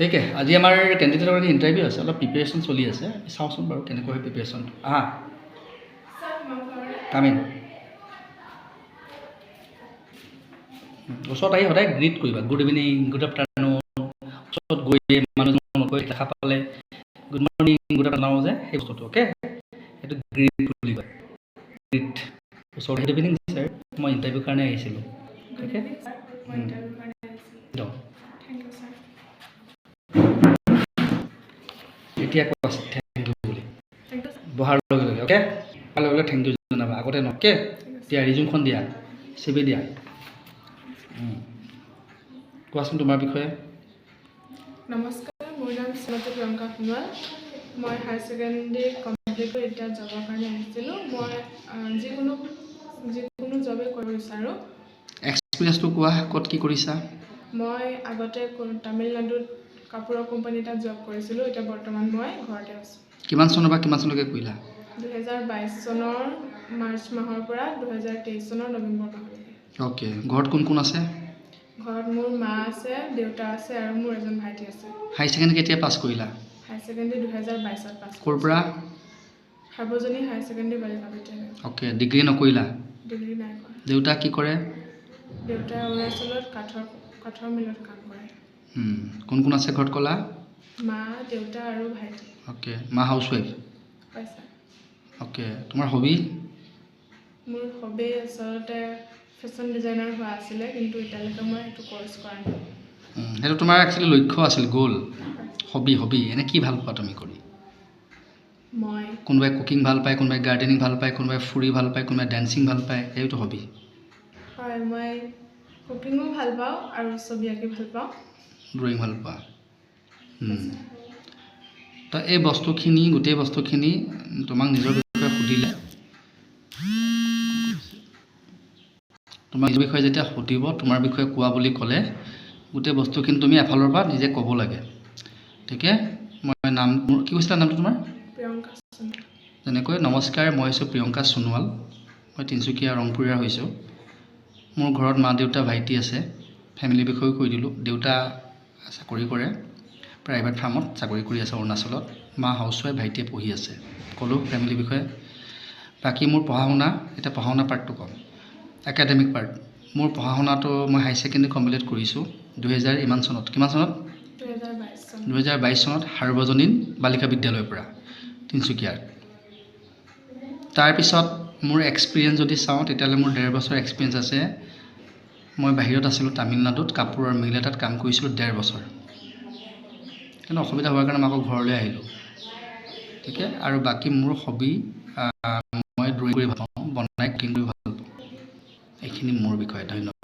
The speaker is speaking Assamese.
ঠিক আছে, আজি আমাৰ কেণ্ডিডেটৰ কাৰণে ইণ্টাৰভিউ আছে, অলপ প্ৰিপেৰেশ্যন চলি আছে, চাওঁচোন বাৰু কেনেকৈ হয় প্ৰিপেৰেশ্যন। কামিন ওচৰত আহি সদায় গ্ৰীট কৰিবা, গুড ইভিনিং, গুড আফটাৰনুন। ওচৰত গৈ মানুহজনক নকৈ দেখা পালে গুড মৰ্ণিং, গুড আফটাৰনুন যে সেই বস্তুটো অ'কে, সেইটো গ্ৰীট বুলি কয়। গ্ৰীট ওচৰত গুড ইভিনিং ছাৰ, মই ইণ্টাৰভিউৰ কাৰণে আহিছিলোঁ। অ'কে, এতিয়া কোৱা থেংক ইউ বুলি বহাৰ লগে লগে অ'কে, লগে লগে থেংক ইউ জনাবা, আগতে ন'কে। দিয়া ৰিজিউমখন দিয়া, চিভি দিয়া। কোৱাচোন তোমাৰ বিষয়ে। নমস্কাৰ, মোৰ নাম শ্ৰীমতী প্ৰিয়ংকা সোণোৱাল। মই হায়াৰ ছেকেণ্ডেৰী কমপ্লিট কৰি এতিয়া জবৰ কাৰণে আহিছিলোঁ। মই যিকোনো জবেই কৰিব বিচাৰোঁ। এক্সপিৰিয়েঞ্চটো কোৱা, ক'ত কি কৰিছা? মই আগতে তামিলনাডুত কাপোৰৰ কোম্পানী এটাত জব কৰিছিলোঁ। এতিয়া বৰ্তমান মই ঘৰতে আছোঁ। কিমান চনৰ পৰা কিমান চনলৈকে কৰিলা? 2022 চনৰ মাৰ্চ মাহৰ পৰা 2023 চনৰ নৱেম্বৰ মাহলৈকে। অ'কে, ঘৰত কোন কোন আছে? ঘৰত মোৰ মা আছে, দেউতা আছে আৰু মোৰ এজন ভাইটি আছে। হাই ছেকেণ্ডেৰী কেতিয়া পাছ কৰিলা? হায়াৰ ছেকেণ্ডেৰী 2022ত পাছ ক'ৰ পৰা? সাৰ্বজনীন হায়াৰ ছেকেণ্ডেৰী বালিকা বিদ্যালয়। Okay, degree নকৰিলা? ডিগ্ৰী নাই কৰা। দেউতা কি কৰে? দেউতাই অৰুণাচলত কাঠৰ মিলত কাম কৰে। কোন কোন আছে ঘৰত ক'লা? মা, দেউতা আৰু ভাইটি। অ'কে, মা হাউচৱাইফ? পাইছা। অ'কে, তোমাৰ হবি? মোৰ হবি আচলতে ফেশ্বন ডিজাইনাৰ হোৱা আছিলে, কিন্তু এতিয়ালৈকে মই সেইটো কৰ্চ কৰা নাই। সেইটো তোমাৰ একচুৱেলি লক্ষ্য আছিল, গ'ল। হবি এনে কি ভাল পোৱা তুমি কৰি? মই কোনোবাই কুকিং ভাল পায়, কোনোবাই গাৰ্ডেনিং ভাল পায়, কোনোবাই ফুৰি ভাল পায়, কোনোবাই ডেন্সিং ভাল পায়, এইটো হবি। হয়, মই কুকিঙো ভাল পাওঁ আৰু ছবি আঁকি ভাল পাওঁ। ড্ৰয়িং ভাল পোৱা। তো এই বস্তুখিনি, গোটেই বস্তুখিনি তোমাক নিজৰ বিষয়ে সুধিলে, তোমাৰ নিজৰ বিষয়ে যেতিয়া সুধিব, তোমাৰ বিষয়ে কোৱা বুলি ক'লে গোটেই বস্তুখিনি তুমি এফালৰ পৰা নিজে ক'ব লাগে। ঠিক আছে, মই নাম কি কৈছিলা নামটো তোমাৰ? প্ৰিয়ংকা সোণোৱাল। যেনেকৈ নমস্কাৰ, মই হৈছোঁ প্ৰিয়ংকা সোণোৱাল, মই তিনিচুকীয়া ৰংপুৰীয়াৰ হৈছোঁ। মোৰ ঘৰত মা, দেউতা, ভাইটি আছে। ফেমিলিৰ বিষয়েও কৈ দিলোঁ। দেউতা চাকৰি কৰে, প্ৰাইভেট ফাৰ্মত চাকৰি কৰি আছে অৰুণাচলত। মা হাউচৱাইফ, ভাইটিয়ে পঢ়ি আছে। ক'লোঁ ফেমিলিৰ বিষয়ে। বাকী মোৰ পঢ়া শুনা, এতিয়া পঢ়া শুনা পাৰ্টটো ক'ম। একাডেমিক পাৰ্ট, মোৰ পঢ়া শুনাটো মই হাই ছেকেণ্ডেৰী কমপ্লিট কৰিছোঁ 2000 ইমান চনত। কিমান চনত? 2022 চনত সাৰ্বজনীন বালিকা বিদ্যালয়ৰ পৰা তিনিচুকীয়াৰ। তাৰপিছত মোৰ এক্সপিৰিয়েঞ্চ যদি চাওঁ, তেতিয়াহ'লে মোৰ 1.5 বছৰ এক্সপিৰিয়েঞ্চ আছে। মই বাহিৰত আছিলোঁ, তামিলনাডুত কাপোৰৰ মিল এটাত কাম কৰিছিলোঁ 1.5 বছৰ। কিন্তু অসুবিধা হোৱাৰ কাৰণে মই আকৌ ঘৰলৈ আহিলোঁ। ঠিক আছে, আৰু বাকী মোৰ হবি, মই ড্ৰয়িং কৰি ভাল পাওঁ, বনাই কুকিং কৰি ভাল পাওঁ। এইখিনি মোৰ বিষয়ে। ধন্যবাদ।